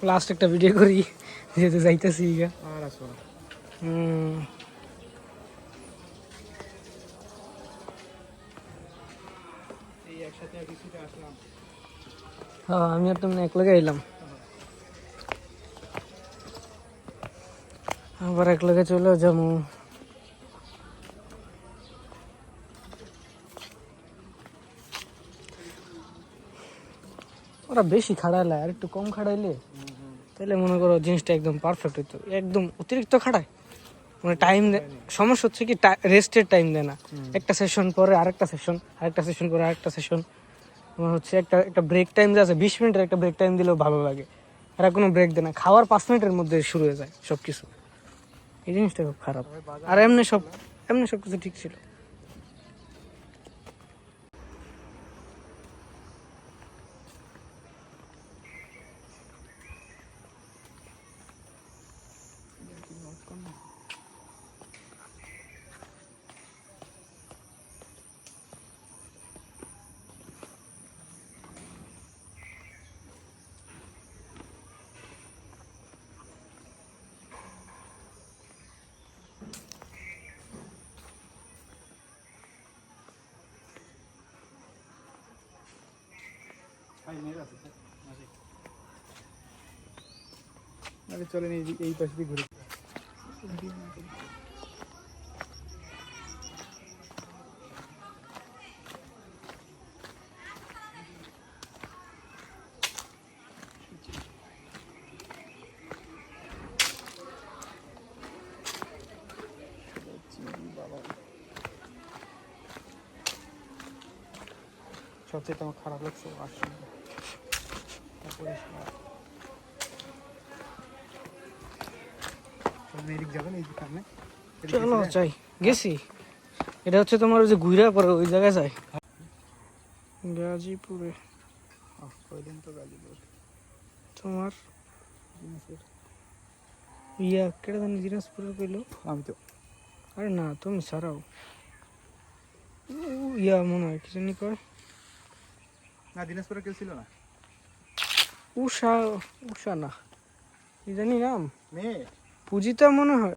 Last একটা video করি যেহেতু যাইতেছি ইগা আর আসো না। এই একসাথে আর কিছুতে আসলাম। হ্যাঁ আমি আর তুমি এক লগে এলাম, আবার এক লগে চলে যাবো। ওরা বেশি খাড়াইলে আর একটু কম খাড়াইলে তাহলে মনে করো জিনিসটা একদম পারফেক্ট হইতো। একদম অতিরিক্ত খাড়ায় মানে টাইম সমস্যা হচ্ছে কি রেস্টের টাইম দেয় না। একটা সেশন পরে আরেকটা সেশন, আরেকটা সেশন পরে আরেকটা সেশন। তোমার হচ্ছে একটা একটা ব্রেক টাইম যে আছে 20 মিনিটের একটা ব্রেক টাইম দিলেও ভালো লাগে। এরা কোনো ব্রেক দেয় না, খাওয়ার 5 মিনিটের মধ্যে শুরু হয়ে যায় সব কিছু। এই জিনিসটা খুব খারাপ। আর এমনি সব কিছু ঠিক ছিল। চলেন এই পাশে দিয়ে ঘুরে। সবচেয়ে আমার খারাপ লাগছে যাবেন এই সামনে। চলো চাই গেছি। এটা হচ্ছে তোমার ওই যে ঘুরা পরে ওই জায়গায় যায় গাজীপুরে। কয়দিন তো গাজীপুর তোমার ইয়া কেটে জানি দিনাজপুরে কইলো। আমি তো আরে না তুমি ছাড়াও ইয়া মনে হয় কি জানি কয় না, দিনাজপুরে কেউ ছিল না। উষা উষা না কি জানি নাম, মেয়ে পূজিতা মনে হয়।